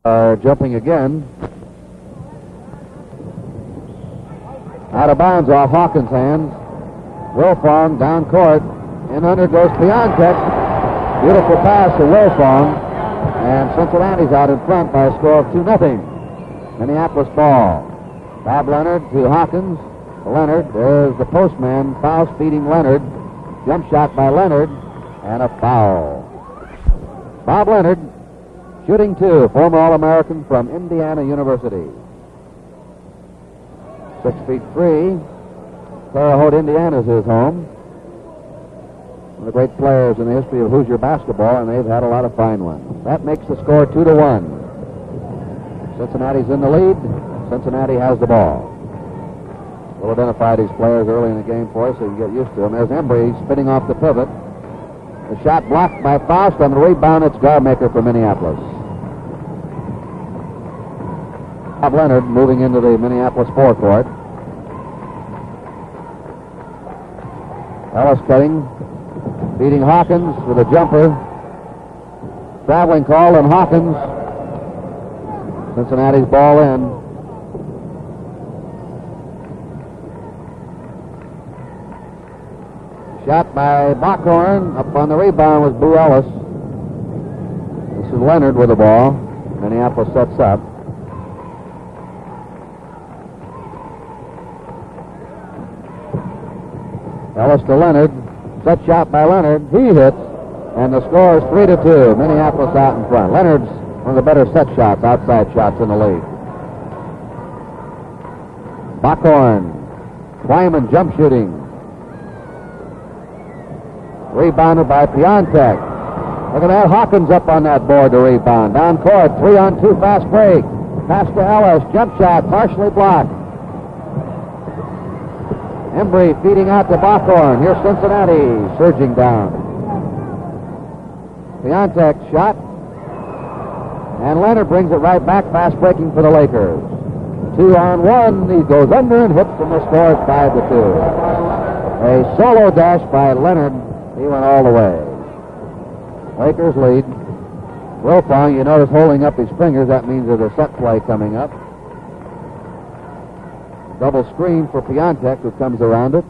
Jumping again. Out of bounds off Hawkins' hands. Wilfong down court. In under goes Piontek. Beautiful pass to Wilfong. And Cincinnati's out in front by a score of 2-0. Minneapolis ball. Bob Leonard to Hawkins. Leonard, there's the postman. Foust feeding Leonard. Jump shot by Leonard. And a foul. Bob Leonard, shooting two, former All-American from Indiana University. 6'3". Terre Haute, Indiana is his home. One of the great players in the history of Hoosier basketball, and they've had a lot of fine ones. That makes the score 2-1. Cincinnati's in the lead. Cincinnati has the ball. We'll identify these players early in the game for you so you can get used to them. There's Embry spinning off the pivot. The shot blocked by Foust. On the rebound, it's Garmaker for Minneapolis. Bob Leonard moving into the Minneapolis forecourt. Ellis cutting, beating Hawkins with a jumper. Traveling call on Hawkins. Cincinnati's ball in. Shot by Bockhorn. Up on the rebound was Boo Ellis. This is Leonard with the ball. Minneapolis sets up. Ellis to Leonard. Set shot by Leonard. He hits. And the score is 3-2. Minneapolis out in front. Leonard's one of the better set shots, outside shots in the league. Bockhorn. Twyman jump shooting. Rebounded by Piontek. Look at that. Hawkins up on that board to rebound. Down court. 3-on-2 fast break. Pass to Ellis. Jump shot. Partially blocked. Embry feeding out to Bockhorn. Here's Cincinnati surging down. Piontek shot. And Leonard brings it right back. Fast breaking for the Lakers. 2-on-1. He goes under and hits, and the score is 5-2. A solo dash by Leonard. He went all the way. Lakers lead. Wilfong, you notice holding up his fingers. That means there's a set play coming up. Double screen for Piontek, who comes around it.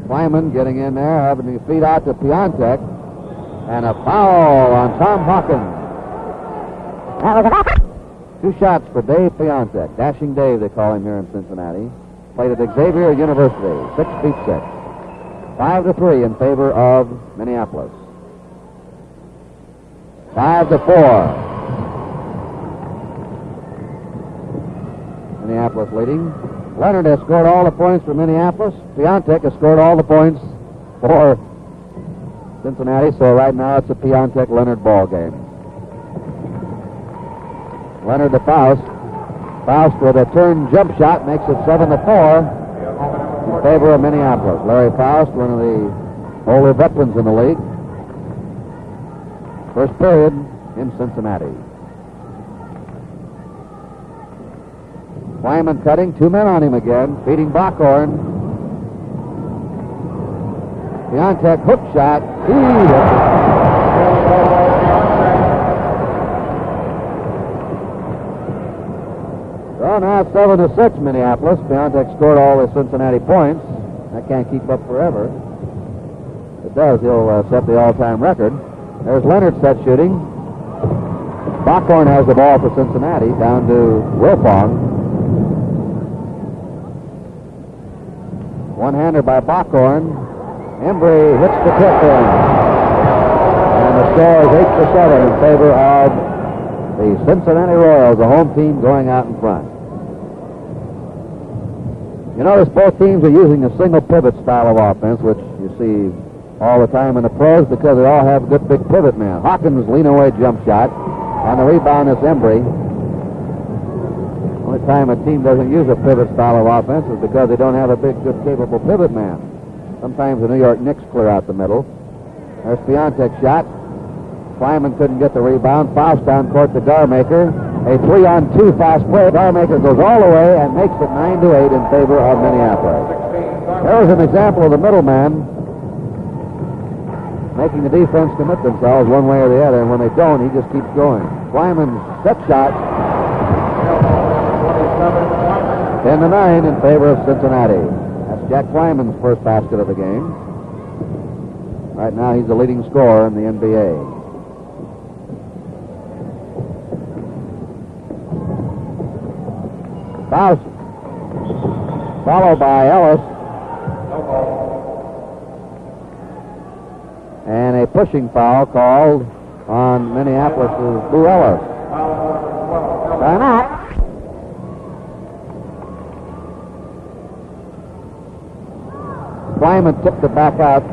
Twyman getting in there, having to feed out to Piontek. And a foul on Tom Hawkins. Two shots for Dave Piontek. Dashing Dave, they call him here in Cincinnati. Played at Xavier University, 6'6". 5-3 in favor of Minneapolis. 5-4. Minneapolis leading. Leonard has scored all the points for Minneapolis. Piontek has scored all the points for Cincinnati. So right now it's a Piontek-Leonard ball game. Leonard to Foust. Foust with a turn jump shot makes it 7-4. In favor of Minneapolis. Larry Foust, one of the older veterans in the league. First period in Cincinnati. Twyman cutting, two men on him again, feeding Bockhorn. Piontek hook shot. Well, now it's 7-6 Minneapolis. Piontek scored all the Cincinnati points. That can't keep up forever. If it does, he'll set the all-time record. There's Leonard set shooting. Bockhorn has the ball for Cincinnati, down to Wilfong. One-hander by Bockhorn. Embry hits the tip in. And the score is 8-7 in favor of the Cincinnati Royals, the home team going out in front. You notice both teams are using a single pivot style of offense, which you see all the time in the pros because they all have good big pivot men. Hawkins lean away jump shot. On the rebound is Embry. Only time a team doesn't use a pivot style of offense is because they don't have a big, good, capable pivot man. Sometimes the New York Knicks clear out the middle. There's Piontek's shot. Twyman couldn't get the rebound. Foust down court to Garmaker. A 3-on-2 fast break. Garmaker goes all the way and makes it 9-8 in favor of Minneapolis. There was an example of the middleman. making the defense commit themselves one way or the other, and when they don't, he just keeps going. Twyman's set shot. 10-9 in favor of Cincinnati. That's Jack Twyman's first basket of the game. Right now, he's the leading scorer in the NBA. Foust, followed by Ellis. And a pushing foul called on Minneapolis' Boo Ellis. Timeout. Twyman tipped it back out.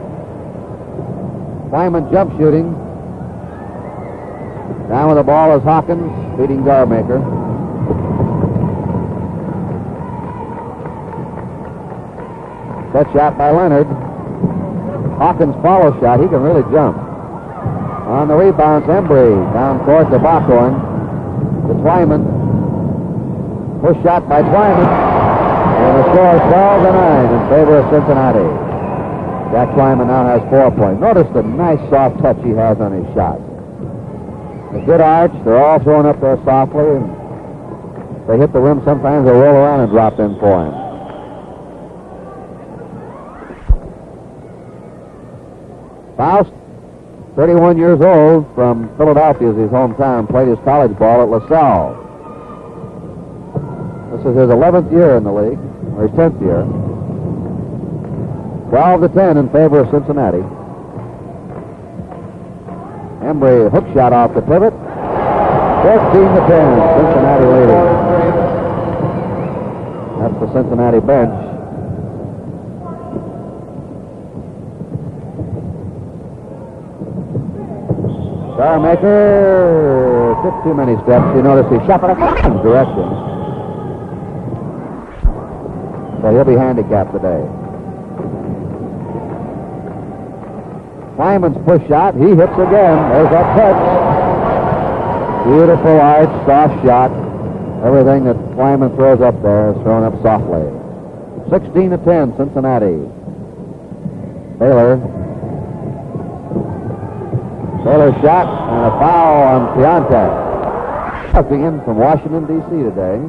Twyman jump shooting. Down with the ball is Hawkins, beating Garmaker. Set shot by Leonard. Hawkins follow shot. He can really jump. On the rebounds, Embry. Down court to Backhorn. To Twyman. Push shot by Twyman. And the score is 12-9 in favor of Cincinnati. Jack Twyman now has 4 points. Notice the nice soft touch he has on his shot. A good arch. They're all thrown up there softly. And they hit the rim. Sometimes they roll around and drop in for him. Foust, 31 years old, from Philadelphia is his hometown, played his college ball at LaSalle. This is his 11th year in the league, or his 10th year. 12-10 in favor of Cincinnati. Embry, hook shot off the pivot. 14-10, Cincinnati leading. That's the Cincinnati bench. Garmaker took too many steps. You notice he shot in a direction. So he'll be handicapped today. Twyman's push shot. He hits again. There's that touch. Beautiful arch, soft shot. Everything that Twyman throws up there is thrown up softly. 16-10, Cincinnati. Baylor shot and a foul on Piontek. Coming in from Washington, D.C. today.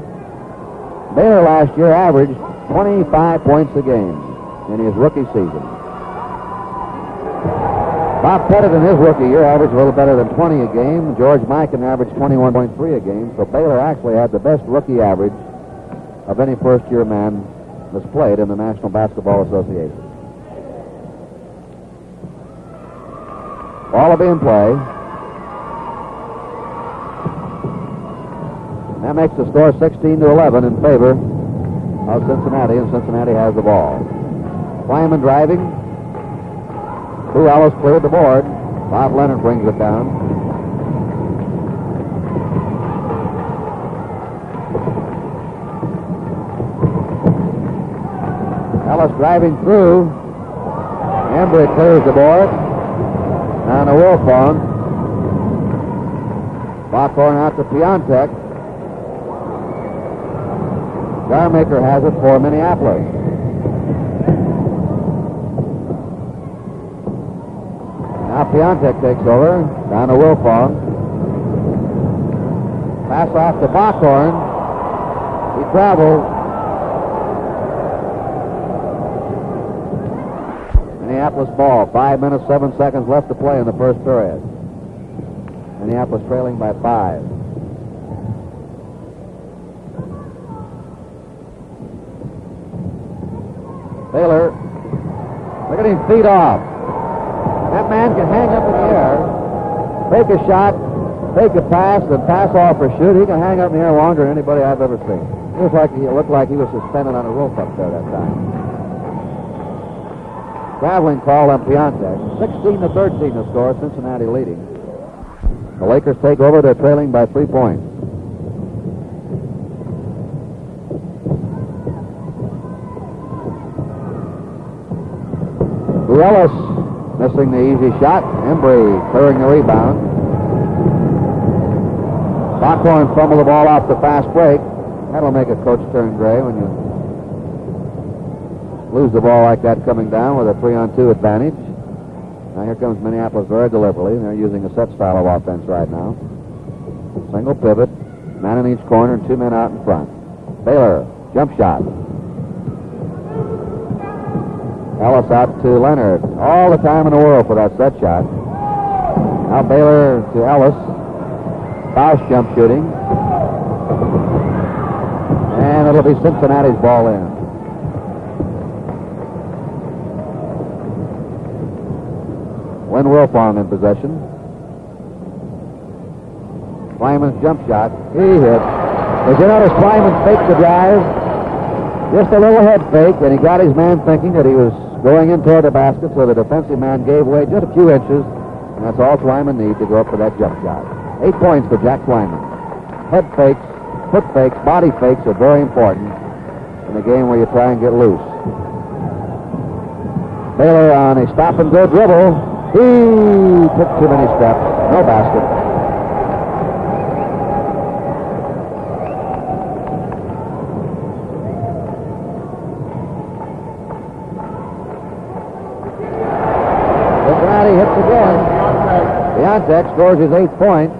Baylor last year averaged 25 points a game in his rookie season. Bob Pettit in his rookie year averaged a little better than 20 a game. George Mikan averaged 21.3 a game. So Baylor actually had the best rookie average of any first-year man that's played in the National Basketball Association. Ball will be in play. That makes the score 16-11 in favor of Cincinnati, and Cincinnati has the ball. Twyman driving. Boo Ellis cleared the board. Bob Leonard brings it down. Ellis driving through. Embry clears the board. Down to Wilfong. Backhorn out to Piontek. Garmaker has it for Minneapolis. Now Piontek takes over. Down to Wilfong. Pass off to Backhorn. He travels. Minneapolis ball. 5 minutes, 7 seconds left to play in the first period. Minneapolis trailing by 5. Baylor, look at him feet off. That man can hang up in the air, take a shot, take a pass, and pass off or shoot. He can hang up in the air longer than anybody I've ever seen. It looked like he was suspended on a rope up there that time. Traveling call on Piontek. 16-13 the score, Cincinnati leading. The Lakers take over. They're trailing by 3 points. Ellis missing the easy shot. Embry clearing the rebound. Backhorn fumbled the ball off the fast break. That'll make a coach turn gray when you lose the ball like that coming down with a 3-on-2 advantage. Now here comes Minneapolis very deliberately. They're using a set style of offense right now. Single pivot, man in each corner, and 2 men out in front. Baylor, jump shot. Ellis out to Leonard. All the time in the world for that set shot. Now Baylor to Ellis. Foust jump shooting. And it'll be Cincinnati's ball in. Win Wilfong in possession. Twyman's jump shot. He hit. As you notice, Twyman faked the drive. Just a little head fake, and he got his man thinking that he was going in toward the basket, so the defensive man gave way just a few inches, and that's all Twyman needs to go up for that jump shot. 8 points for Jack Twyman. Head fakes, foot fakes, body fakes are very important in a game where you try and get loose. Baylor on a stop-and-go dribble. He took too many steps. No basket. Cincinnati hits again. Biontek scores his 8th point.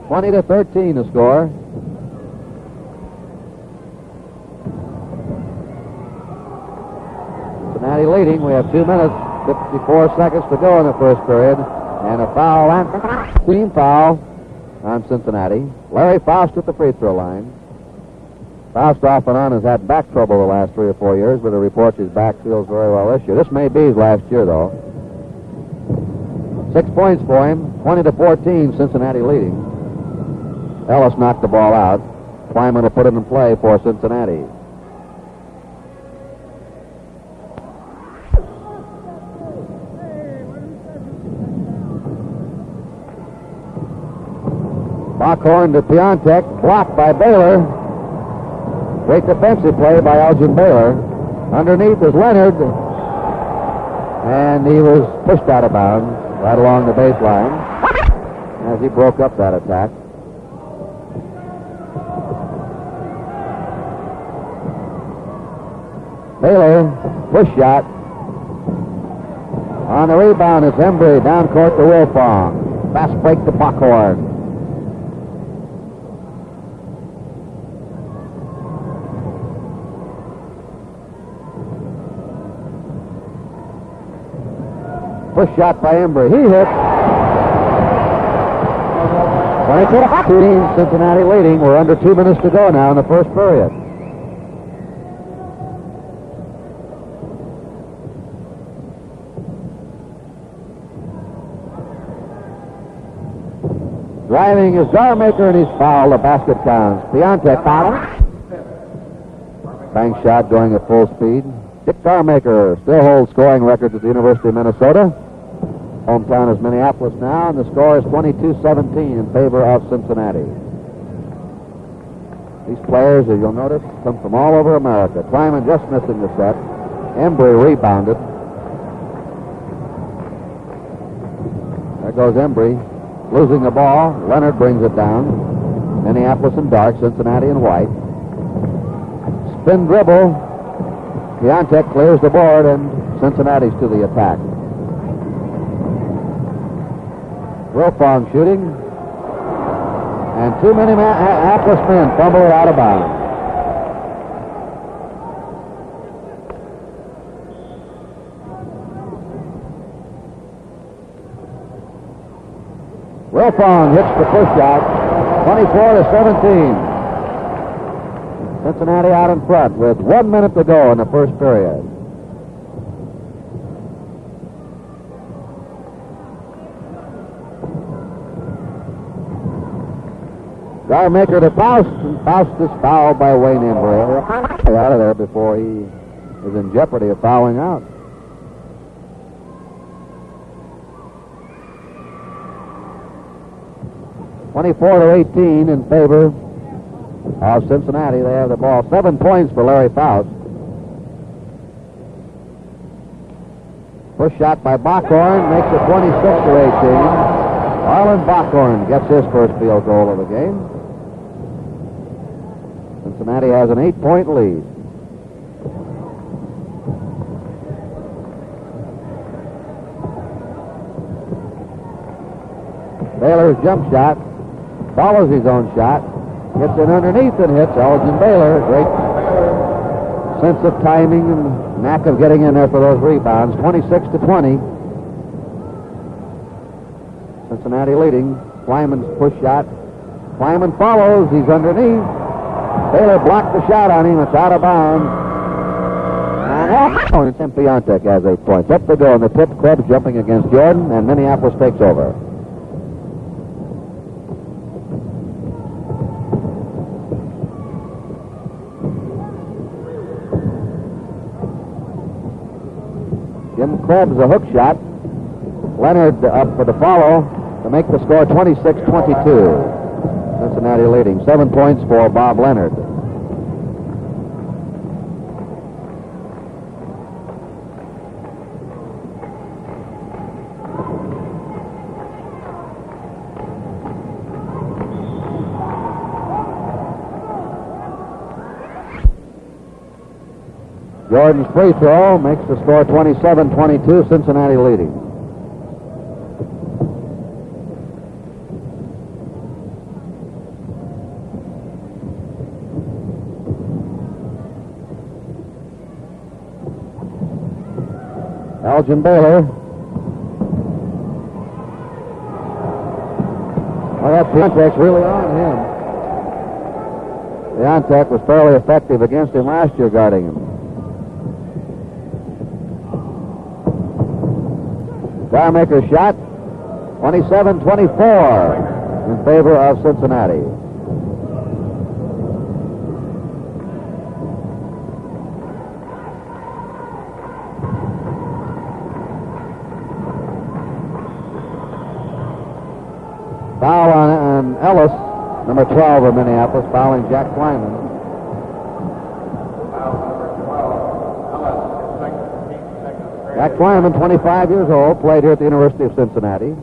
20-13 the score. Cincinnati leading. We have 2 minutes, 54 seconds to go in the first period. And a foul, and team foul on Cincinnati. Larry Foust at the free throw line. Foust off and on has had back trouble the last 3 or 4 years, but the reports his back feels very well this year. This may be his last year, though. 6 points for him, 20-14, Cincinnati leading. Ellis knocked the ball out. Twyman will put it in play for Cincinnati. Bockhorn to Piontek, blocked by Baylor. Great defensive play by Elgin Baylor. Underneath is Leonard, and he was pushed out of bounds right along the baseline as he broke up that attack. Baylor, push shot. On the rebound is Embry, down court to Wilfong. Fast break to Bockhorn. Push shot by Embry. He hit. 22-15, Cincinnati leading. We're under 2 minutes to go now in the first period. Driving is Garmaker, and he's fouled. The basket counts. Piontek fouled. Bank shot going at full speed. Dick Garmaker still holds scoring records at the University of Minnesota. Hometown is Minneapolis now, and the score is 22-17 in favor of Cincinnati. These players, as you'll notice, come from all over America. Twyman just missing the set. Embry rebounded. There goes Embry, losing the ball. Leonard brings it down. Minneapolis in dark, Cincinnati in white. Spin dribble. Piontek clears the board, and Cincinnati's to the attack. Wilfong shooting. And too many Minneapolis men fumble it out of bounds. Wilfong hits the push shot. 24-17. Cincinnati out in front with 1 minute to go in the first period. Garmaker to Foust, and Foust is fouled by Wayne Embry. Out of there before he is in jeopardy of fouling out. (24-18) in favor of Cincinnati. They have the ball. 7 points for Larry Foust. Push shot by Bockhorn makes it 26-18. Arlen Bockhorn gets his first field goal of the game. Cincinnati has an 8-point lead. Baylor's jump shot. Follows his own shot. Gets in underneath and hits Elgin Baylor. Great sense of timing and knack of getting in there for those rebounds. 26-20. Cincinnati leading. Twyman's push shot. Twyman follows. He's underneath. Baylor blocked the shot on him. It's out of bounds. And Tim Piontek has 8 points. Up they go in the tip. Krebs jumping against Jordan, and Minneapolis takes over. Jim Krebs a hook shot. Leonard up for the follow to make the score 26-22. Cincinnati leading. 7 points for Bob Leonard. Jordan's free throw makes the score 27-22, Cincinnati leading. Elgin Baylor. Well, that Piontek's really on him. Piontek was fairly effective against him last year guarding him. Starmaker's shot, 27-24 in favor of Cincinnati. Foul on Ellis, number 12 of Minneapolis, fouling Jack Twyman. Jack Twyman, 25 years old, played here at the University of Cincinnati.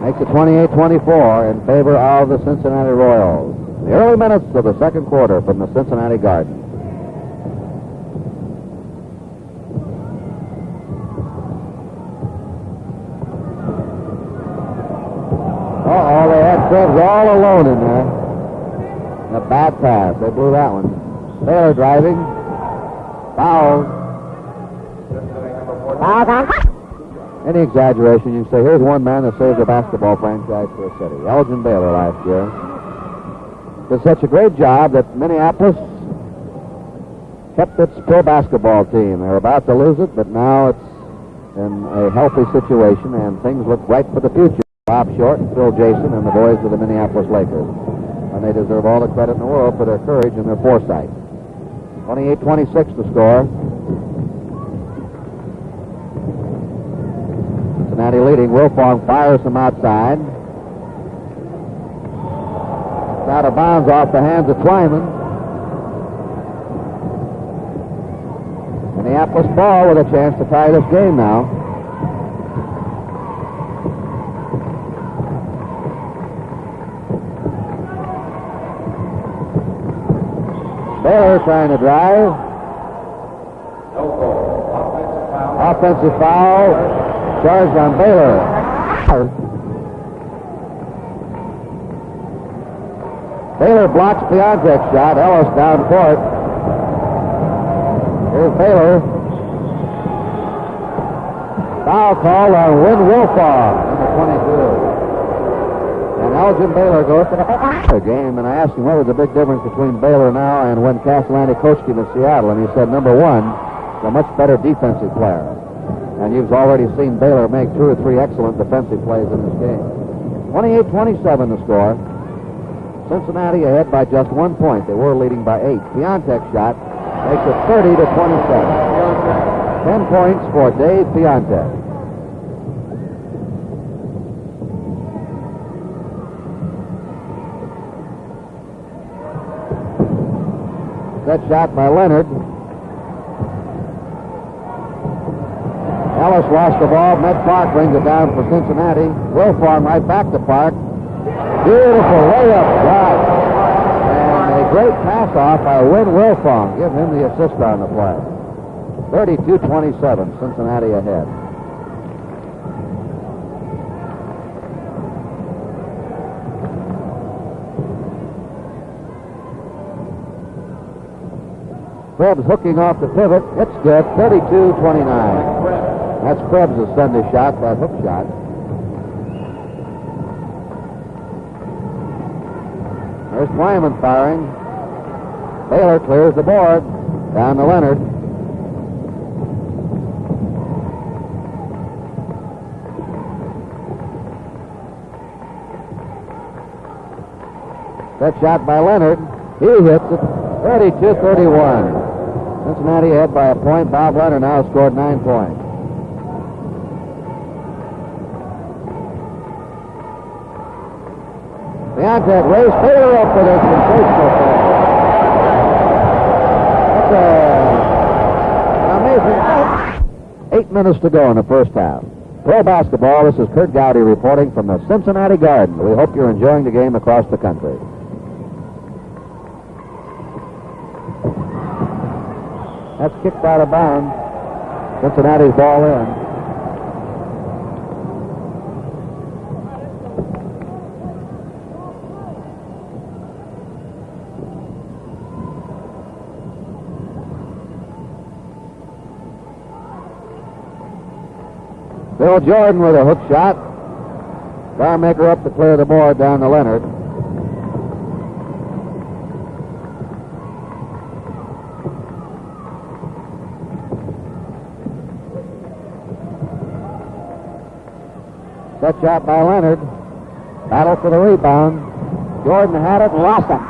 Makes it 28-24 in favor of the Cincinnati Royals. The early minutes of the second quarter from the Cincinnati Garden. Uh-oh, they had Krebs all alone in there. A bad pass. They blew that one. Baylor driving. Foul. Any exaggeration, you can say, here's one man that saved a basketball franchise for a city. Elgin Baylor last year. Did such a great job that Minneapolis kept its pro basketball team. They were about to lose it, but now it's in a healthy situation, and things look bright for the future. Bob Short and Phil Jason and the boys of the Minneapolis Lakers. And they deserve all the credit in the world for their courage and their foresight. 28-26 the score. Cincinnati leading. Wilfong fires from outside. It's out of bounds off the hands of Twyman. Minneapolis ball with a chance to tie this game now. Baylor trying to drive. Offensive foul. Charged on Baylor. Baylor blocks Piontek's shot. Ellis down court. Here's Baylor. Foul call on Win Wilfong, number 22. And Elgin Baylor goes to the game, and I asked him what was the big difference between Baylor now and when Castellani coached him in Seattle, and he said, number one, he's a much better defensive player. And you've already seen Baylor make 2 or 3 excellent defensive plays in this game. 28-27 the score. Cincinnati ahead by just 1 point. They were leading by 8. Piontek's shot makes it 30-27. 10 points for Dave Piontek. That shot by Leonard. Ellis lost the ball. Met Park brings it down for Cincinnati. Wilfong right back to Park. Beautiful layup shot. And a great pass off by Win Wilfong. Give him the assist on the play. 32-27, Cincinnati ahead. Krebs hooking off the pivot. It's good. 32-29. That's Krebs' Sunday shot, that hook shot. There's Twyman firing. Baylor clears the board. Down to Leonard. That shot by Leonard. He hits it. 32-31. Cincinnati ahead by a point. Bob Leonard now has scored 9 points. Leonard raised Baylor up for their sensational play. That's amazing. 8 minutes to go in the first half. Pro basketball, this is Kurt Gowdy reporting from the Cincinnati Garden. We hope you're enjoying the game across the country. That's kicked out of bounds. Cincinnati's ball in. Bill Jordan with a hook shot. Garmaker up to clear the board down to Leonard. Set shot by Leonard. Battle for the rebound. Jordan had it and lost it.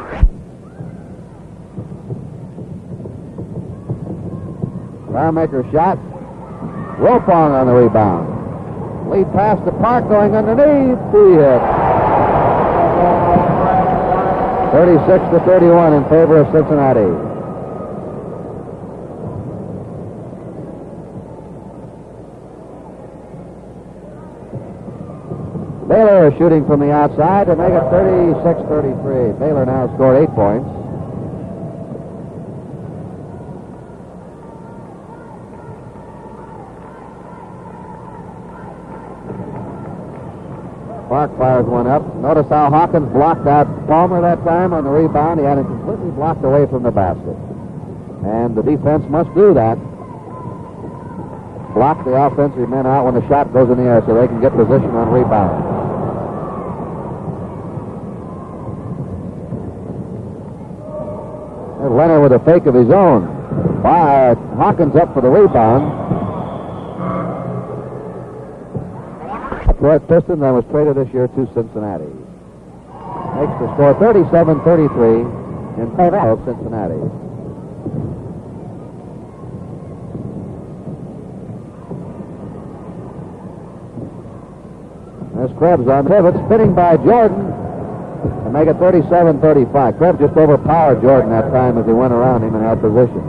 Garmaker shot. Wilfong on the rebound. Lead pass to Park going underneath. He hit. 36-31 in favor of Cincinnati. Baylor is shooting from the outside to make it 36-33. Baylor now scored 8 points. Park fires one up. Notice how Hawkins blocked out Palmer that time on the rebound. He had him completely blocked away from the basket. And the defense must do that. Block the offensive men out when the shot goes in the air so they can get position on rebound. There's Leonard with a fake of his own. Hawkins up for the rebound. Detroit Pistons and was traded this year to Cincinnati. Makes the score 37-33 in favor of Cincinnati. There's Krebs on the pivot, spinning by Jordan to make it 37-35. Krebs just overpowered Jordan that time as he went around him and had position.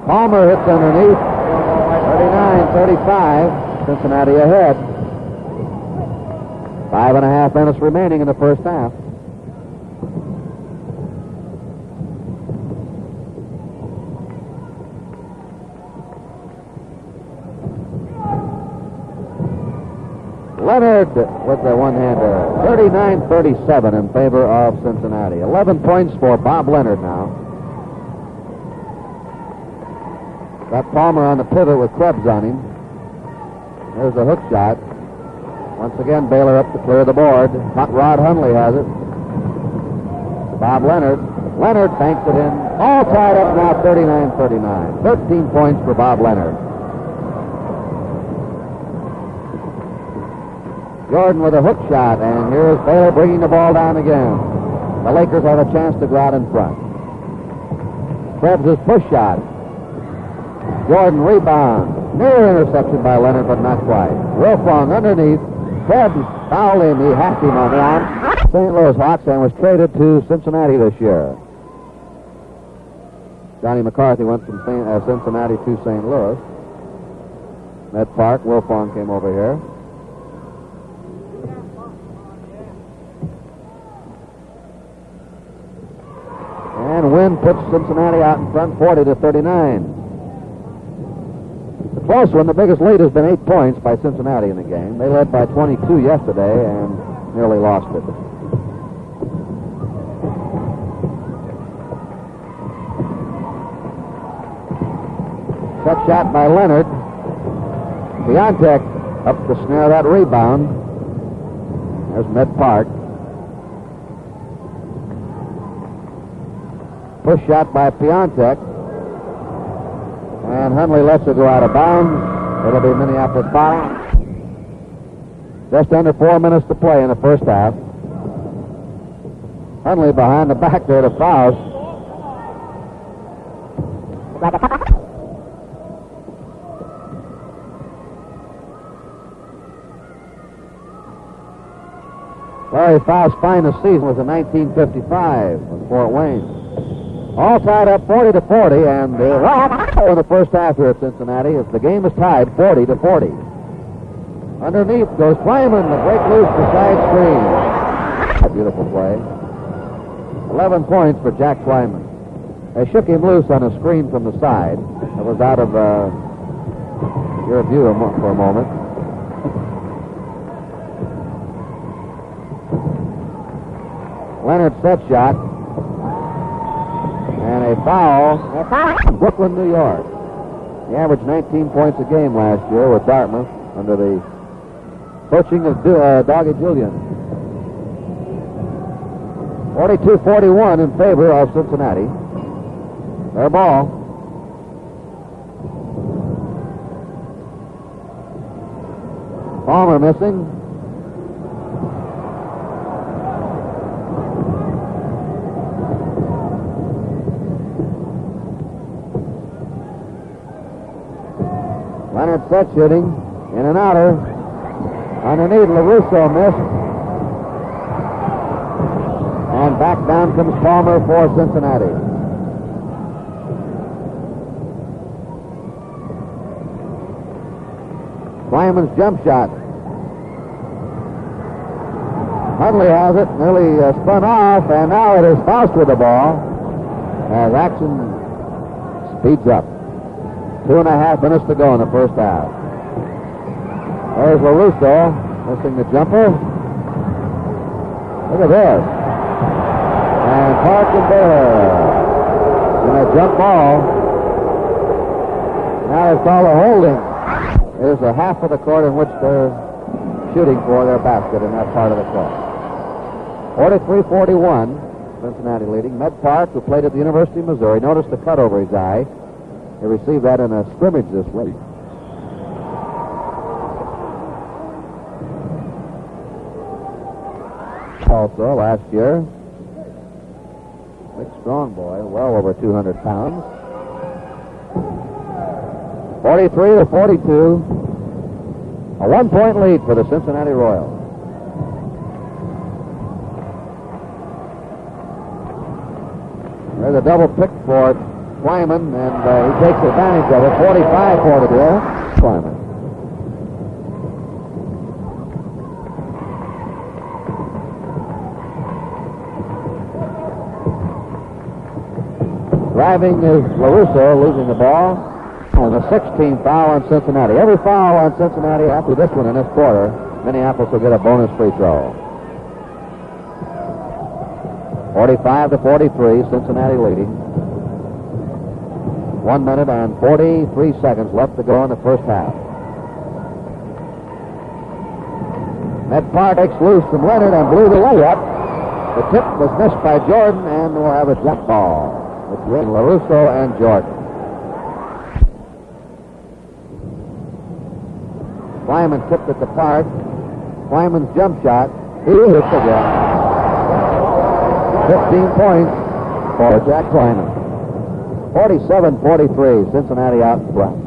Palmer hits underneath. 39-35. Cincinnati ahead. 5.5 minutes remaining in the first half. Leonard with the one-hander. 39-37 in favor of Cincinnati. 11 points for Bob Leonard now. Got Palmer on the pivot with Krebs on him. There's the hook shot. Once again, Baylor up to clear the board. Hot Rod Hundley has it. Bob Leonard. Leonard banks it in. All tied up now, 39-39. 13 points for Bob Leonard. Jordan with a hook shot, and here's Baylor bringing the ball down again. The Lakers have a chance to go out in front. Krebs' push shot. Jordan rebound. Near interception by Leonard, but not quite. Wilfong underneath. Krebs fouled him. He hacked him on the arm. St. Louis Hawks and was traded to Cincinnati this year. Johnny McCarthy went from Cincinnati to St. Louis. Met Park. Wilfong came over here. win puts Cincinnati out in front 40-39. The close one, the biggest lead has been 8 points by Cincinnati in the game. They led by 22 yesterday and nearly lost it. Set shot by Leonard. Piontek up to snare that rebound. There's Med Park. Push shot by Piontek. And Hundley lets it go out of bounds. It'll be Minneapolis foul. Just under 4 minutes to play in the first half. Hundley behind the back there to Foust. Larry Faust's finest season was in 1955 with Fort Wayne. All tied up 40-40, and in the first half here at Cincinnati, as the game is tied 40-40. Underneath goes Twyman, the break loose the side screen. A beautiful play. 11 points for Jack Twyman. They shook him loose on a screen from the side. It was out of your view for a moment. Leonard set shot. And a foul. Brooklyn, New York. He averaged 19 points a game last year with Dartmouth under the coaching of Doggy Julian. 42-41 in favor of Cincinnati. Their ball. Palmer missing. Leonard set shooting. In and outer. Underneath, LaRusso missed. And back down comes Palmer for Cincinnati. Twyman's jump shot. Hundley has it, nearly spun off, and now it is Foust with the ball as action speeds up. 2.5 minutes to go in the first half. There's LaRusso missing the jumper. Look at this. And Park and Baylor in a jump ball. Now it's called a holding. There's a half of the court in which they're shooting for their basket in that part of the court. 43-41, Cincinnati leading. Med Park, who played at the University of Missouri, noticed the cut over his eye. He received that in a scrimmage this week. Also, last year, big strong boy, well over 200 pounds. 43-42, a 1-point lead for the Cincinnati Royals. There's a double pick for Twyman, and he takes advantage of it. 45-42, Twyman. Driving is LaRusso, losing the ball. And the 16th foul on Cincinnati. Every foul on Cincinnati after this one in this quarter, Minneapolis will get a bonus free throw. 45-43, Cincinnati leading. 1 minute and 43 seconds left to go in the first half. Med Park takes loose from Leonard and blew the layup. The tip was missed by Jordan, and we'll have a jump ball between LaRusso and Jordan. Twyman tipped it to Park. Twyman's jump shot. He hits again. 15 points for Jack Twyman. 47-43, Cincinnati out in front.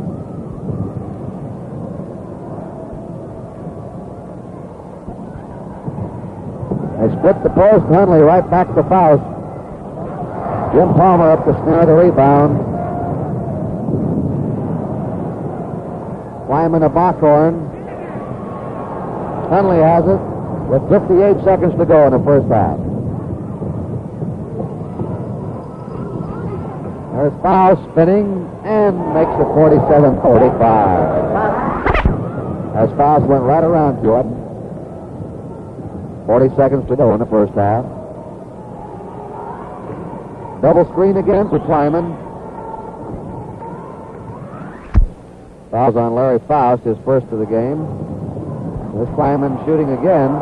They split the post. Hundley right back to Faust. Jim Palmer up to snare the rebound. Twyman to Bockhorn. Hundley has it with 58 seconds to go in the first half. There's Foust spinning and makes it 47-45. As Foust went right around Jordan. 40 seconds to go in the first half. Double screen again for Twyman. Fouls on Larry Foust, his first of the game. This Twyman shooting again.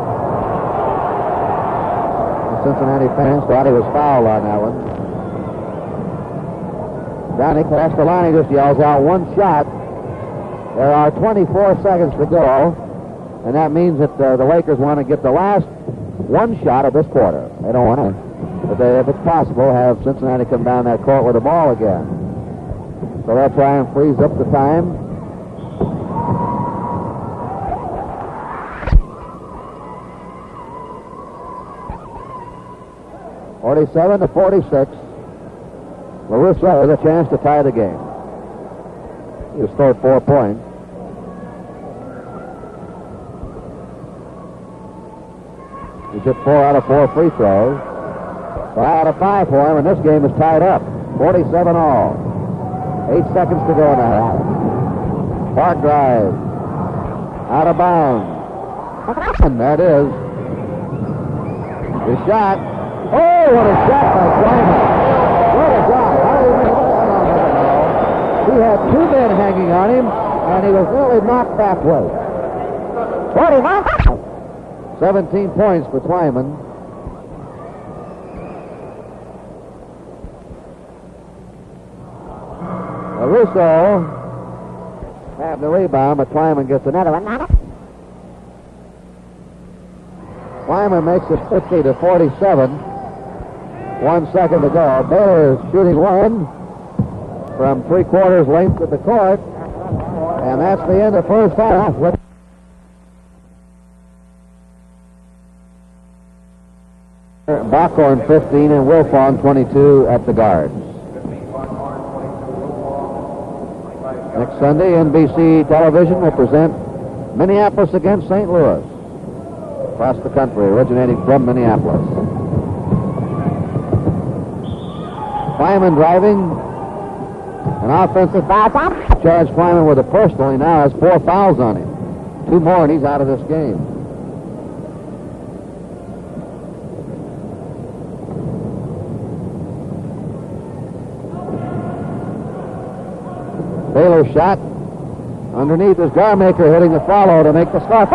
The Cincinnati fans thought he was fouled on that one. Johnny Castellani just yells out one shot. There are 24 seconds to go, and that means that the Lakers want to get the last one shot of this quarter. They don't want to, but they, if it's possible, have Cincinnati come down that court with the ball again. So they'll try and freeze up the time. (47-46). LaRusso has a chance to tie the game. He scored 4 points. He hit 4 out of 4 free throws. 5 out of 5 for him, and this game is tied up. 47 all. 8 seconds to go in the half. Park drive. Out of bounds. And that is the shot. Oh, what a shot by Twyman. What a shot. How do you make that? He had 2 men hanging on him, and he was nearly knocked halfway. 17 points for Twyman. Russo had the rebound, but Twyman gets another one. Twyman makes it 50-47. 1 second to go. Baylor is shooting one from 3/4 length of the court, and that's the end of first half. Backhorn 15 and Wilfong 22 at the guards. Next Sunday, NBC Television will present Minneapolis against St. Louis. Across the country, originating from Minneapolis. Twyman driving. An offensive foul. Charged Twyman with a personal. He now has 4 fouls on him. 2 more and he's out of this game. Baylor shot. Underneath is Garmaker hitting the follow to make the score.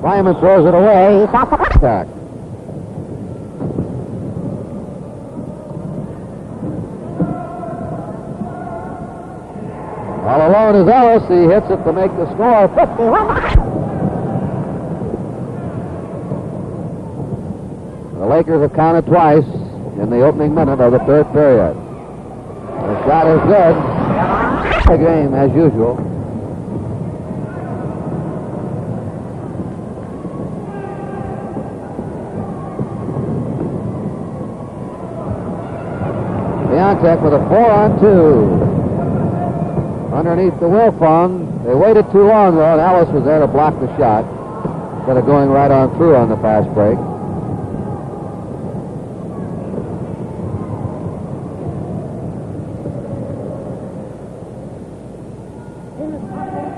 Twyman throws it away. Contact. All alone is Ellis. He hits it to make the score 51. The Lakers have counted twice in the opening minute of the third period. The shot is good. The game as usual. Biontech with a 4-on-2. Underneath the Wilfong. They waited too long, though, and Ellis was there to block the shot instead of going right on through on the fast break.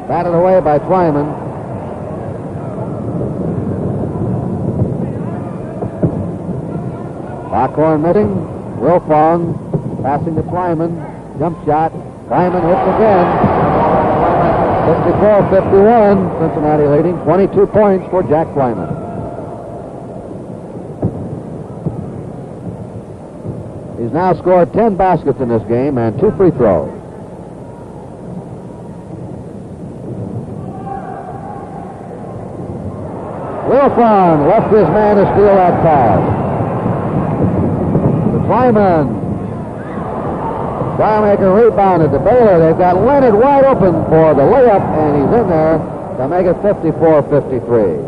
Batted away by Twyman. Backhorn missing. Wilfong passing to Twyman. Jump shot. Twyman hits again. 54-51. Cincinnati leading. 22 points for Jack Twyman. He's now scored 10 baskets in this game and 2 free throws. Wilfong left his man to steal that pass. To Twyman. Garmaker rebounded to Baylor. They've got Leonard wide open for the layup, and he's in there to make it 54-53.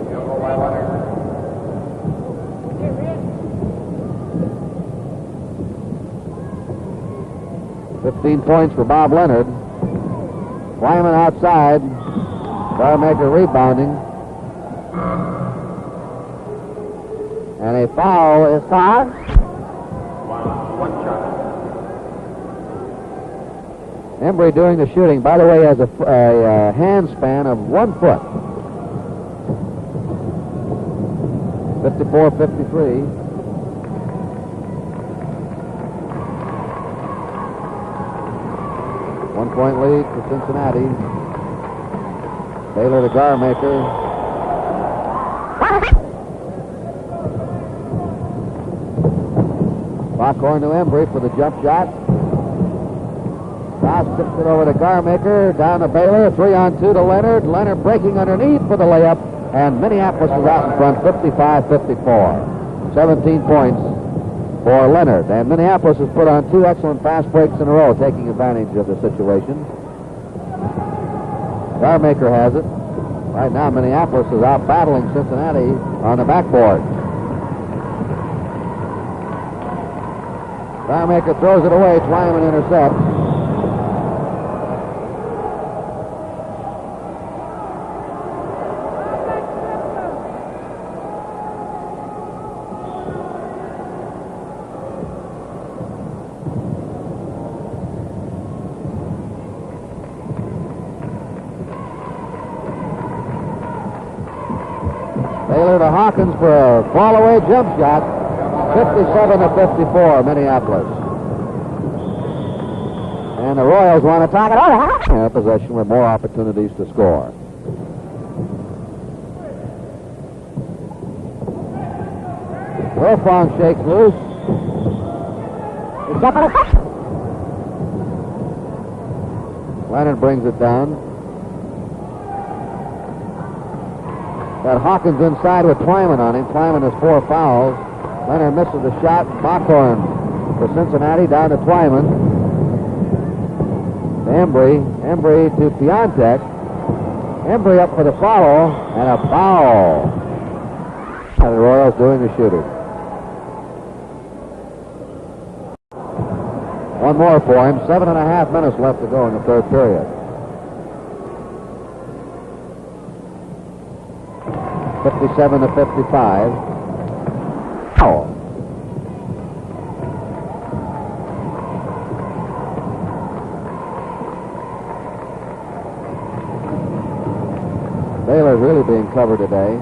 15 points for Bob Leonard. Twyman outside. Garmaker rebounding. And a foul is called. One shot. Embry doing the shooting. By the way, has a hand span of 1 foot. 54-53. One-point lead for Cincinnati. Baylor to Garmaker. Backhorn to Embry for the jump shot. Foust tips it over to Garmaker. Down to Baylor. 3-on-2 to Leonard. Leonard breaking underneath for the layup. And Minneapolis is out in front 55-54. 17 points for Leonard. And Minneapolis has put on 2 excellent fast breaks in a row, taking advantage of the situation. Garmaker has it. Right now, Minneapolis is out battling Cincinnati on the backboard. Garmaker throws it away. Twyman intercepts. Baylor to Hawkins for a fall-away jump shot. 57-54, Minneapolis. And the Royals want to talk it over. Possession with more opportunities to score. Wilfong shakes loose. Leonard brings it down. Got Hawkins inside with Twyman on him. Twyman has 4 fouls. Leonard misses the shot. Backhorn for Cincinnati down to Twyman. To Embry. Embry to Piontek. Embry up for the follow. And a foul. And the Royals doing the shooting. One more for him. 7.5 minutes left to go in the third period. 57-55. Foul. Baylor's really being covered today.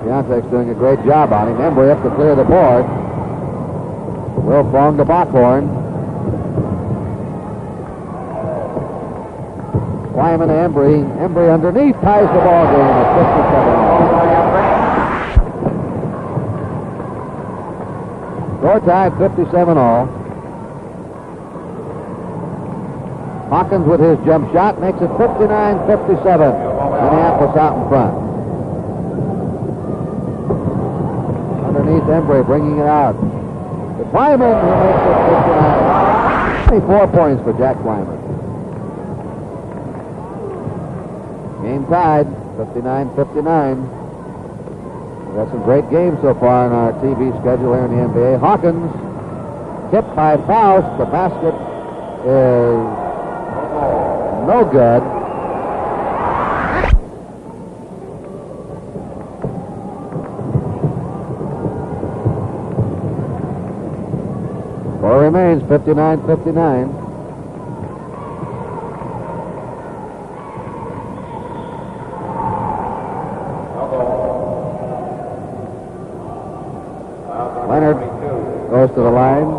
Piontek's doing a great job on him. Embry up to clear the board. Wilfong to Backhorn. Twyman to Embry. Embry underneath ties the ball game at 57-all. Score tied 57-all. Hawkins with his jump shot makes it 59-57. Minneapolis out in front. Underneath Embry, bringing it out. To Twyman, who makes it 59. 24 points for Jack Twyman. Game tied, 59-59. We've got some great games so far on our TV schedule here in the NBA. Hawkins, tipped by Foust. The basket is no good. Score remains 59-59. Leonard goes to the line.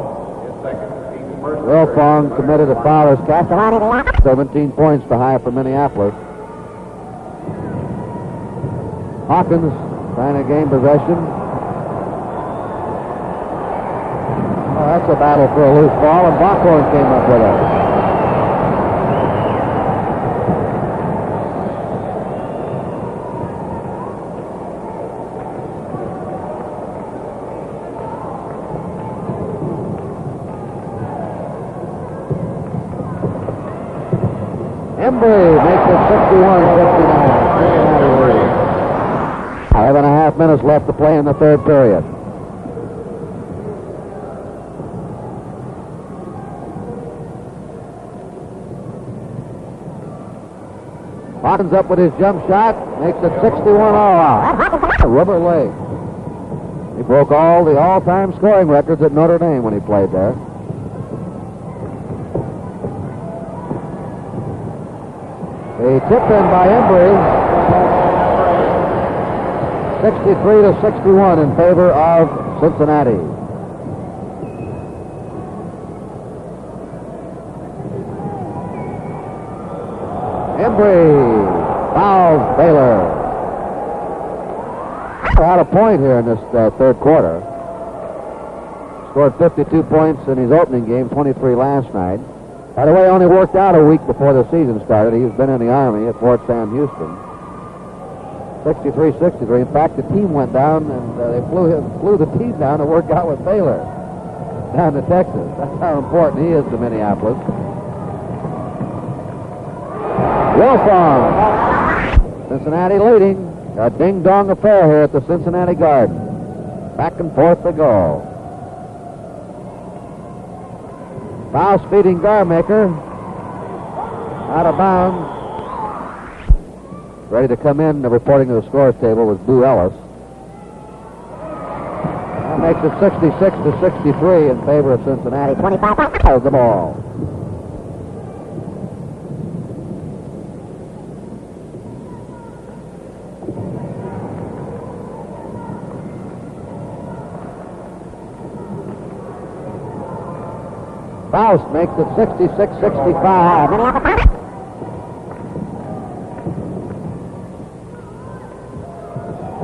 Wilfong committed a foul as Castellani. 17 points to high for Minneapolis. Hawkins trying to gain possession. Oh, that's a battle for a loose ball, and Backhorn came up with it. Embry makes it 61-59. 5.5 minutes left to play in the third period. Hawkins up with his jump shot, makes it 61 all out. Rubber leg. He broke all the all-time scoring records at Notre Dame when he played there. The tip in by Embry. 63-61 in favor of Cincinnati. Embry fouls Baylor. Had a point here in this third quarter. Scored 52 points in his opening game, 23 last night. By the way, only worked out a week before the season started. He's been in the Army at Fort Sam Houston. 63-63. In fact, the team went down and they flew the team down to work out with Baylor down to Texas. That's how important he is to Minneapolis. Wilfong. Cincinnati leading. A ding-dong affair here at the Cincinnati Garden. Back and forth they go. Foul speeding Garmaker. Out of bounds. Ready to come in, reporting to the scores table was Boo Ellis. That makes it 66-63 in favor of Cincinnati. 25 of the ball. Foust makes it 66-65.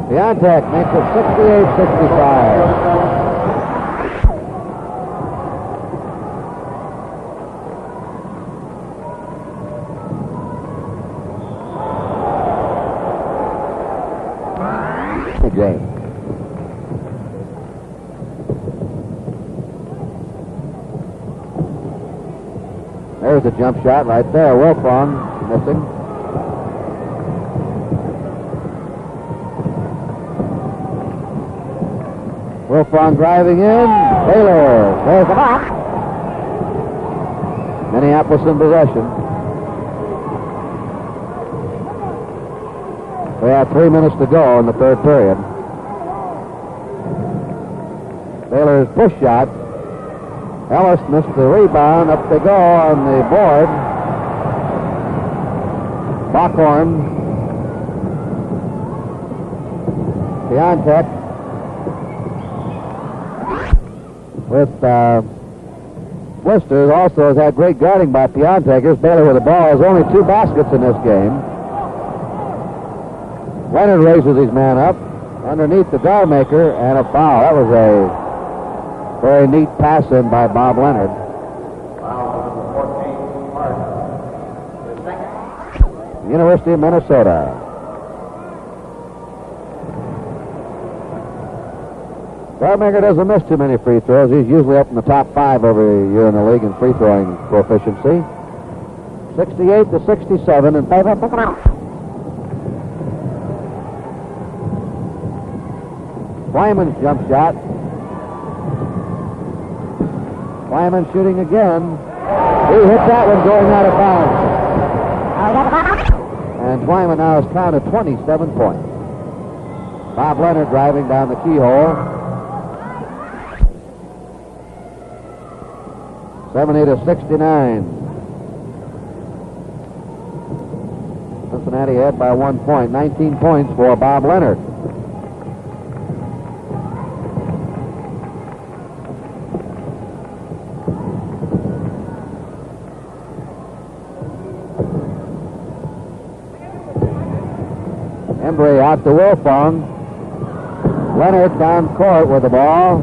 Piontek makes it 68-65. Big game. There's a jump shot right there. Wilfong missing. Wilfong driving in. Baylor. There's the box. Minneapolis in possession. We have 3 minutes to go in the third period. Baylor's push shot. Ellis missed the rebound. Up they go on the board. Bockhorn. Piontek. With blisters, also has had great guarding by Piontek. Here's Baylor with the ball. There's only 2 baskets in this game. Leonard raises his man up underneath the Garmaker, and a foul. That was a very neat pass in by Bob Leonard. University of Minnesota. Garmaker doesn't miss too many free throws. He's usually up in the top 5 every year in the league in free throwing proficiency. 68-67 in favor of Twyman's jump shot. Twyman shooting again. He hits that one going out of bounds. And Twyman now has counted 27 points. Bob Leonard driving down the keyhole. 70-69. Cincinnati ahead by 1 point. 19 points for Bob Leonard. Embry out to Wilfong. Leonard down court with the ball.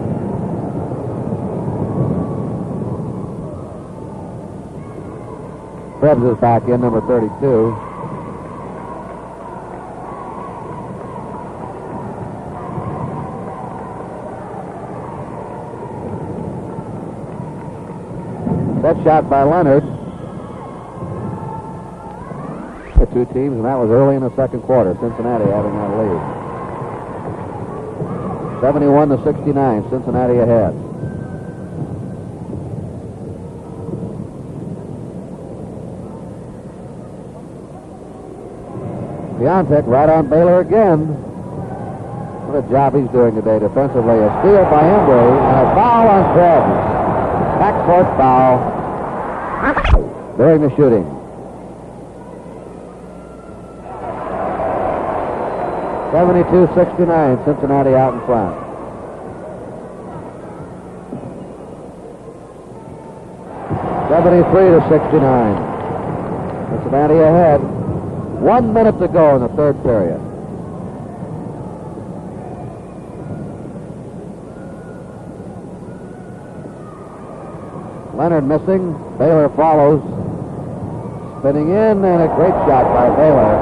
Krebs is back in, number 32. Set shot by Leonard. The 2 teams, and that was early in the second quarter. Cincinnati having that lead. 71-69, Cincinnati ahead. Piontek right on Baylor again. What a job he's doing today defensively. A steal by Embry and a foul on Krebs. Backcourt foul during the shooting. (72-69), Cincinnati out in front. (73-69). Cincinnati ahead. 1 minute to go in the third period. Leonard missing. Baylor follows. Spinning in, and a great shot by Baylor.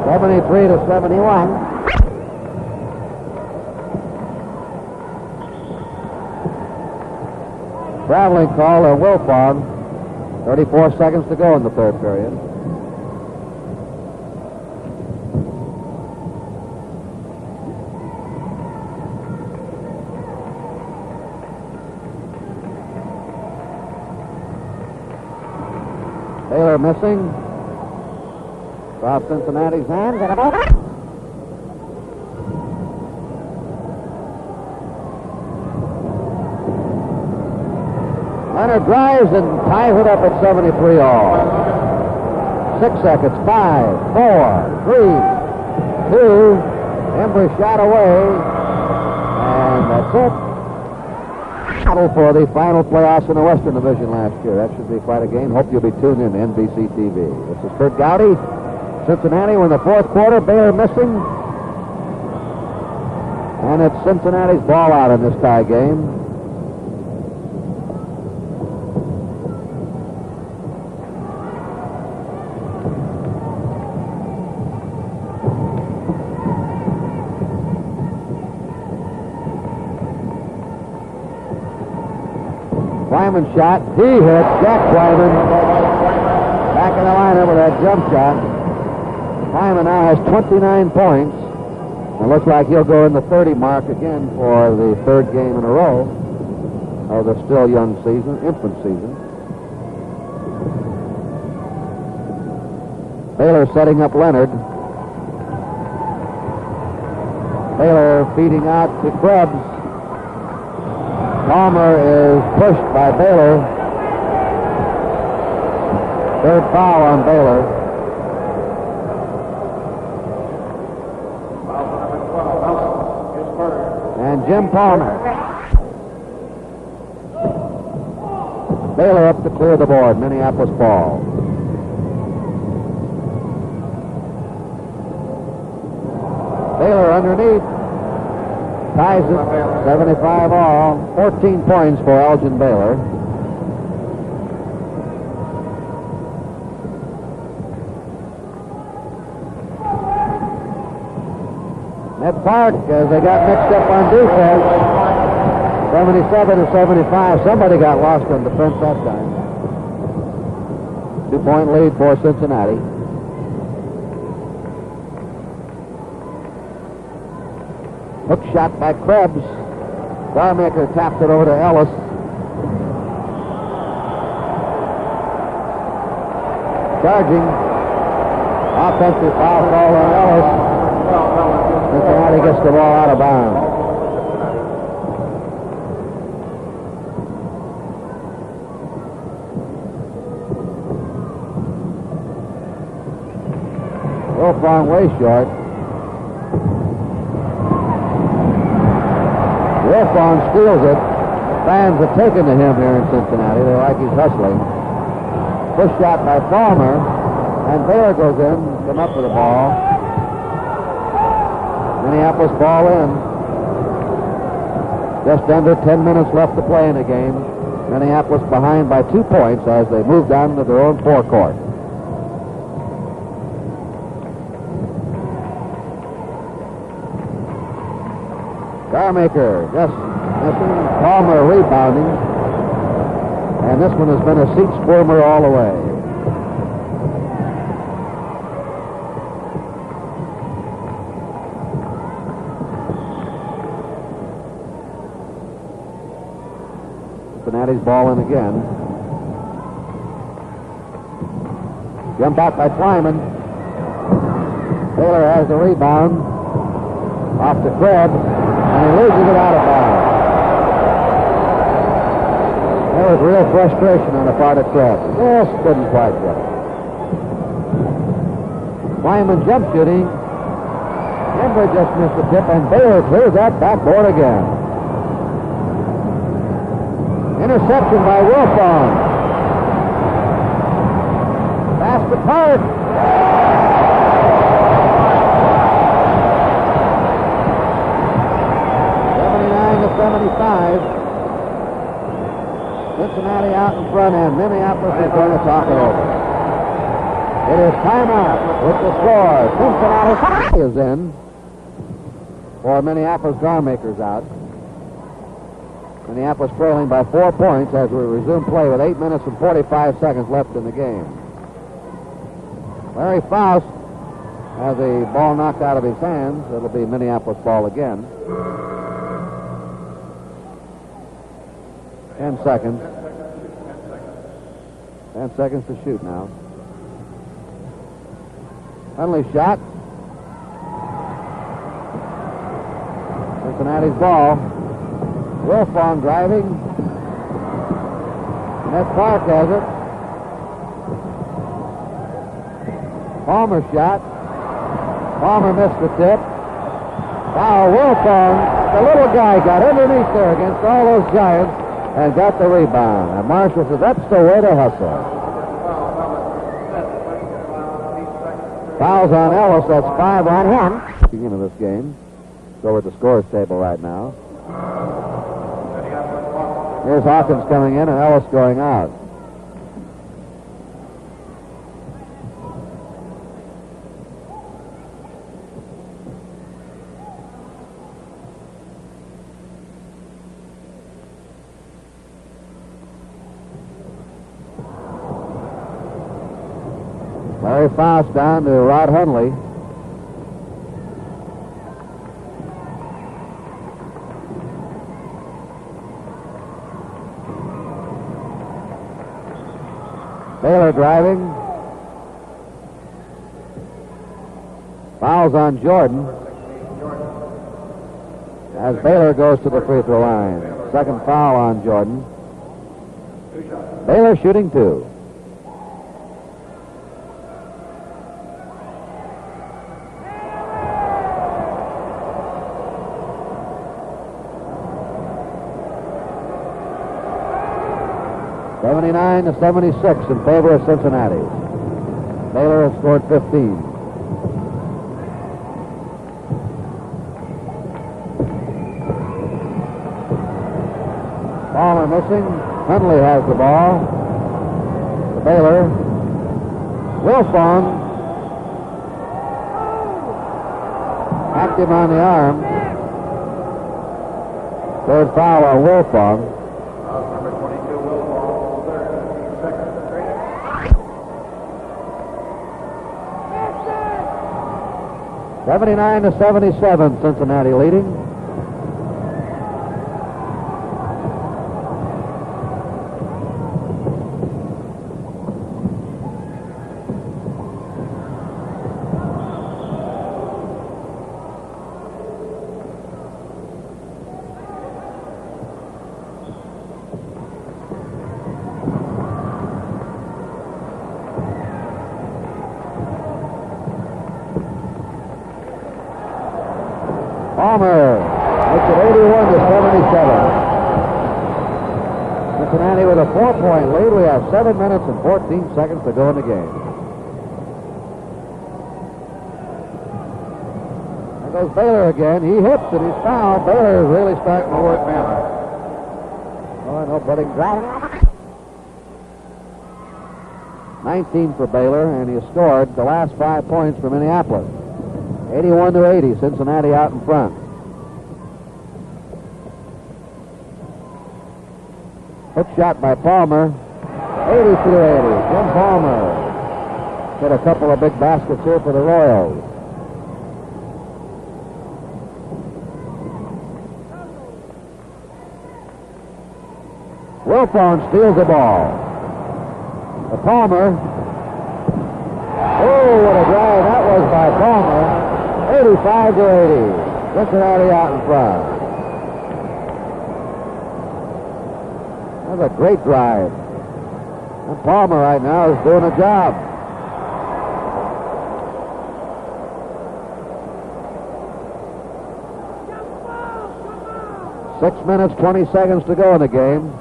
73-71. Traveling call on Wilfong. 34 seconds to go in the third period. Baylor missing. Across Cincinnati's hands and about. Leonard drives and ties it up at 73 all. 6 seconds. 5, 4, 3, 2. Embry shot away. And that's it. Battle for the final playoffs in the Western Division last year. That should be quite a game. Hope you'll be tuned in to NBC TV. This is Kurt Gowdy. Cincinnati, we're in the fourth quarter. Baylor missing. And it's Cincinnati's ball out in this tie game. Twyman shot. He hit. Jack Twyman back in the lineup with that jump shot. Twyman now has 29 points. It looks like he'll go in the 30 mark again for the third game in a row of the still young season, infant season. Baylor setting up Leonard. Baylor feeding out to Krebs. Palmer is pushed by Baylor. Third foul on Baylor. And Jim Palmer. Baylor up to clear the board. Minneapolis ball. Baylor underneath. Ties it 75 all. 14 points for Elgin Baylor. Ned Park, as they got mixed up on defense, 77-75. Somebody got lost on defense that time. 2-point lead for Cincinnati. Hook shot by Krebs. Garmaker tapped it over to Ellis. Charging. Offensive foul call on Ellis. Cincinnati gets the ball out of bounds. Wilfong way short. Wilfong steals it. Fans have taken to him here in Cincinnati. They like he's hustling. Push shot by Palmer. And Baylor goes in. Come up with the ball. Minneapolis ball in. Just under 10 minutes left to play in the game. Minneapolis behind by 2 points as they move down to their own forecourt. Garmaker just missing. Palmer rebounding. And this one has been a seat squirmer all the way. Cincinnati's ball in again. Jump out by Twyman. Baylor has the rebound off the Krebs, and he loses it out of bounds. There was real frustration on the part of Krebs. Just couldn't quite get it. Twyman jump shooting. Embry just missed the tip, and Baylor clears that backboard again. Interception by Wilfong. Pass to Park. 79-75. Cincinnati out in front, and Minneapolis is going to talk it over. It is timeout with the score. Cincinnati is in for Minneapolis Garmakers out. Minneapolis trailing by 4 points as we resume play with 8 minutes and 45 seconds left in the game. Larry Foust has the ball knocked out of his hands. It'll be Minneapolis ball again. 10 seconds. 10 seconds to shoot now. Hunley shot. Cincinnati's ball. Wilfong driving. Ned Clark has it. Palmer shot. Palmer missed the tip. Foul. Wilfong, the little guy, got underneath there against all those giants and got the rebound. And Marshall says that's the way to hustle. Fouls on Ellis. That's 5 on him. Beginning of this game. Go with the scores table right now. Here's Hawkins coming in and Ellis going out. Larry Foust down to Rod Hunley. Baylor driving. Fouls on Jordan as Baylor goes to the free throw line. Second foul on Jordan. Baylor shooting 2. To 76 in favor of Cincinnati. Baylor has scored 15. Palmer missing. Hunley has the ball. The Baylor. Wilfong. Active on the arm. Third foul on Wilfong. 79-77, Cincinnati leading. Palmer makes it 81-77. Cincinnati with a 4-point lead. We have 7 minutes and 14 seconds to go in the game. There goes Baylor again. He hits and he's fouled. Baylor is really starting to work man. Oh, nobody driving. 19 for Baylor, and he has scored the last 5 points for Minneapolis. 81-80, Cincinnati out in front. Hook shot by Palmer. 80-80. Jim Palmer hit a couple of big baskets here for the Royals. Wilfong steals the ball. The Palmer. Oh, Oh, what a drive that was by Palmer. 85 to 80. Cincinnati out in front. That was a great drive. And Palmer right now is doing a job. Six minutes, 20 seconds to go in the game.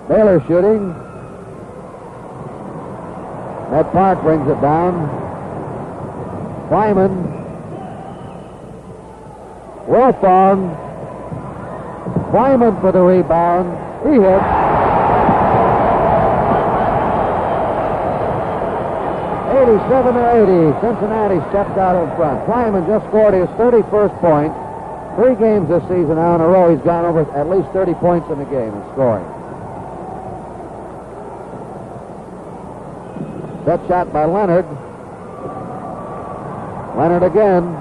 Baylor shooting. Ned Park brings it down. Twyman. Wilfong. Twyman for the rebound. He hits. (87-80). Cincinnati stepped out in front. Twyman just scored his 31st point. 3 games this season now in a row. He's gone over at least 30 points in the game in scoring. Set shot by Leonard. Leonard again.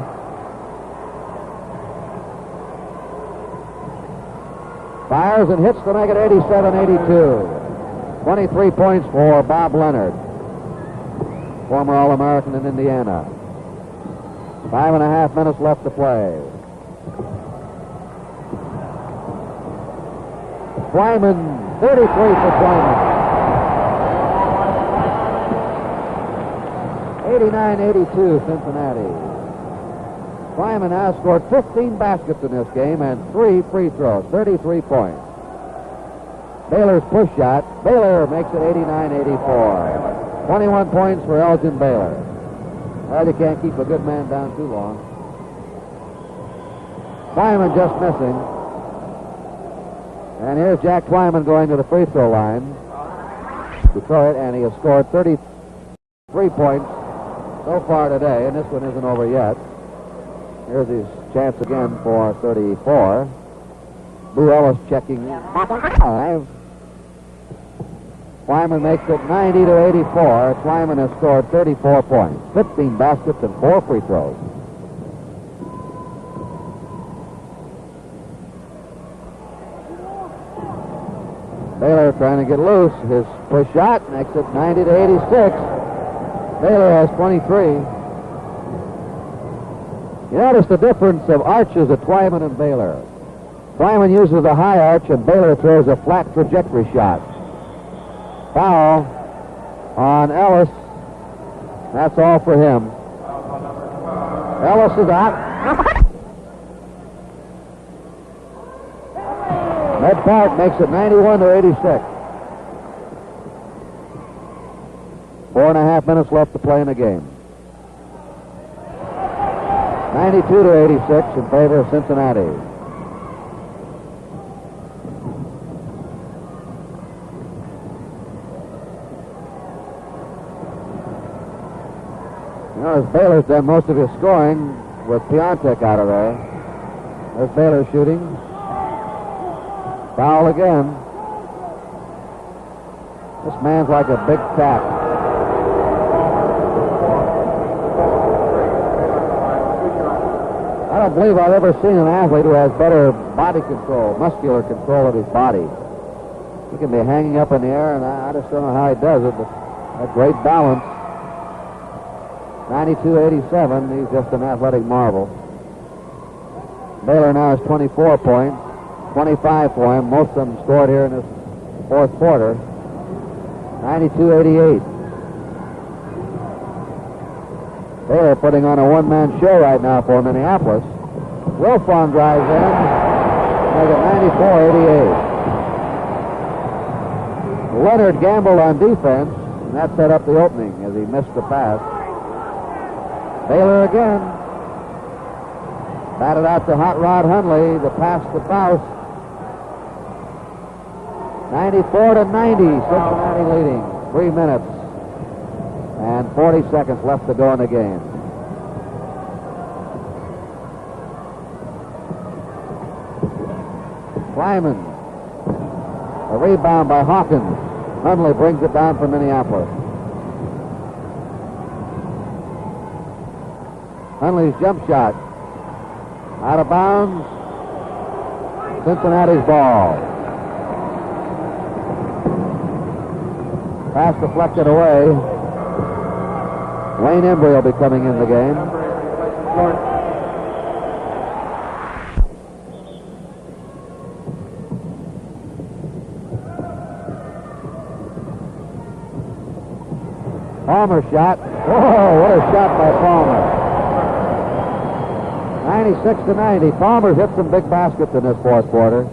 Fires and hits to make it 87-82. 23 points for Bob Leonard, former All-American in Indiana. 5.5 minutes left to play. Twyman, 33 for Twyman. 89-82 Cincinnati. Twyman has scored 15 baskets in this game and 3 free throws, 33 points. Baylor's push shot. Baylor makes it 89-84. 21 points for Elgin Baylor. Well, you can't keep a good man down too long. Twyman just missing. And here's Jack Twyman going to the free throw line to throw it, and he has scored 33 points so far today, and this one isn't over yet. Here's his chance again for 34. Boo Ellis checking in. Twyman makes it 90-84. Twyman has scored 34 points, 15 baskets, and 4 free throws. Baylor trying to get loose. His push shot makes it 90-86. Baylor has 23. You notice the difference of arches at Twyman and Baylor. Twyman uses a high arch, and Baylor throws a flat trajectory shot. Foul on Ellis. That's all for him. Ellis is out. Ned Park makes it 91-86. 4.5 minutes left to play in the game. 92-86 in favor of Cincinnati. You notice Baylor's done most of his scoring with Piontek out of there. There's Baylor shooting. Foul again. This man's like a big cat. I don't believe I've ever seen an athlete who has better body control, muscular control of his body. He can be hanging up in the air, and I just don't know how he does it, but a great balance. 92-87, he's just an athletic marvel. Baylor now has 24 points, 25 for him. Most of them scored here in this fourth quarter. 92-88. Baylor putting on a one-man show right now for Minneapolis. Wilfong drives in. Make it 94-88. Leonard gambled on defense, and that set up the opening as he missed the pass. Baylor again. Batted out to Hot Rod Hundley. The pass to Foust. 94-90. Cincinnati leading. 3 minutes and 40 seconds left to go in the game. Twyman. A rebound by Hawkins. Hundley brings it down for Minneapolis. Hundley's jump shot. Out of bounds. Cincinnati's ball. Pass deflected away. Wayne Embry will be coming in the game. Palmer shot. Whoa, what a shot by Palmer. 96-90. Palmer's hit some big baskets in this fourth quarter.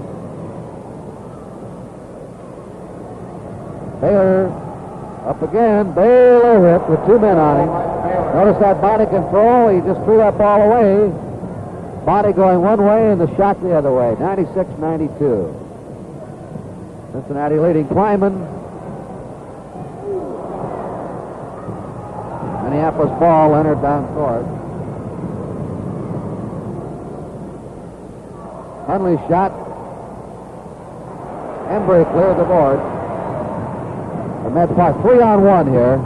Baylor up again. Baylor hit with 2 men on him. Notice that body control. He just threw that ball away. Body going one way and the shot the other way. 96-92. Cincinnati leading. Twyman. Minneapolis ball. Leonard down court. Hunley's shot. Embry cleared the board. The Mets play 3-on-1 here.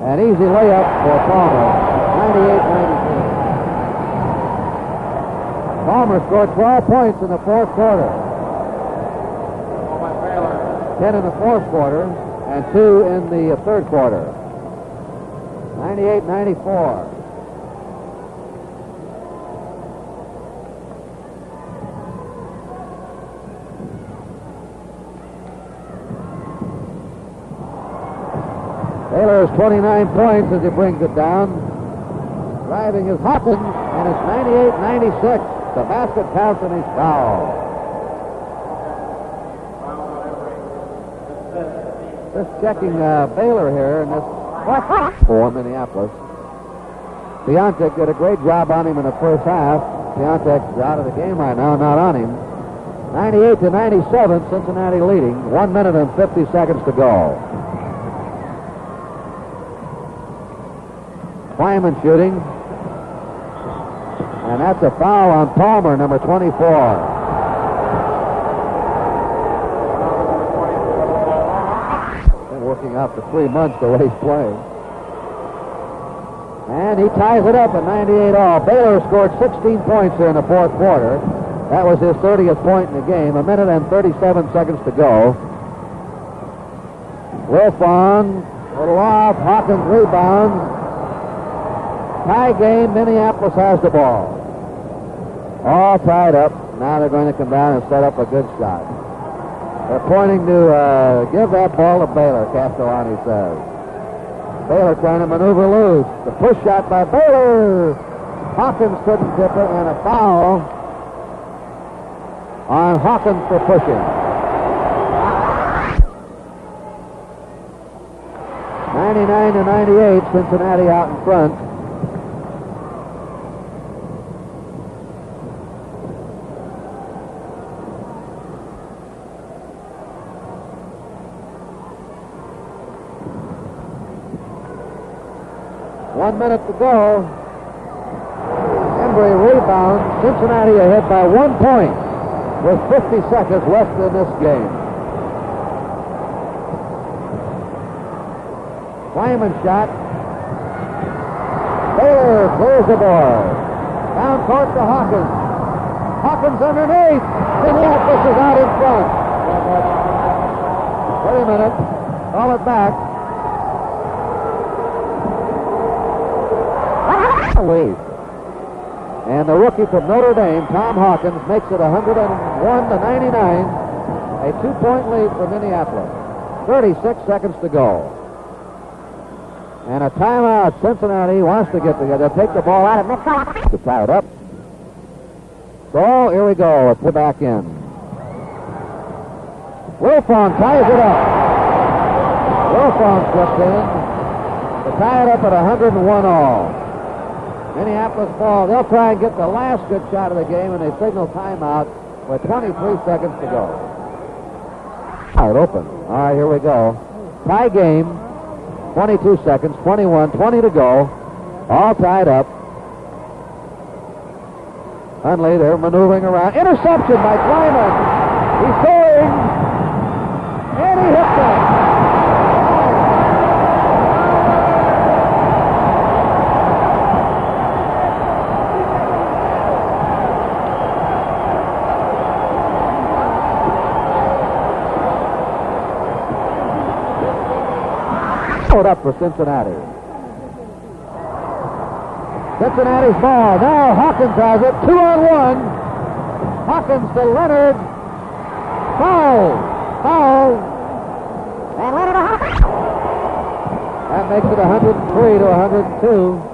An easy layup for Palmer. 98-92. Palmer scored 12 points in the fourth quarter. 10 in the fourth quarter and 2 in the third quarter. 98-94. Baylor has 29 points as he brings it down. Driving is Hawkins, and it's 98-96. The basket counts and he's fouled. Just checking Baylor here, and this for Minneapolis. Piontek did a great job on him in the first half. Piontek's out of the game right now, not on him. 98-97, Cincinnati leading. 1 minute and 50 seconds to go. Twyman shooting. And that's a foul on Palmer, number 24. Been working out for 3 months the way he's playing. And he ties it up at 98 all. Baylor scored 16 points here in the fourth quarter. That was his 30th point in the game. 1 minute and 37 seconds to go. Wilfong, little off. Hawkins rebounds. Tie game. Minneapolis has the ball. All tied up. Now they're going to come down and set up a good shot. They're pointing to give that ball to Baylor, Castellani says. Baylor trying to maneuver loose. The push shot by Baylor. Hawkins couldn't tip it, and a foul on Hawkins for pushing. 99-98, Cincinnati out in front. One minute to go. Embry rebounds. Cincinnati ahead by 1 point with 50 seconds left in this game. Twyman shot. Baylor clears the board. Down court to Hawkins. Hawkins underneath. Minneapolis is out in front. Wait a minute. Call it back. Lead. And the rookie from Notre Dame, Tom Hawkins, makes it 101-99. A 2-point lead for Minneapolis. 36 seconds to go. And a timeout. Cincinnati wants to get together. Take the ball out of midcourt to tie it up. So here we go. Let's put back in. Wilfong ties it up. Wilfong slips in to tie it up at 101 all. Minneapolis ball. They'll try and get the last good shot of the game, and they signal timeout with 23 seconds to go. Out open. All right, here we go. Tie game. 22 seconds. 21. 20 to go. All tied up. Hunley, they're maneuvering around. Interception by Twyman. He's going. And he hits it. Up for Cincinnati. Cincinnati's ball. Now Hawkins has it. 2-on-1. Hawkins to Leonard. Foul. And Leonard to Hawkins. That makes it 103 to 102.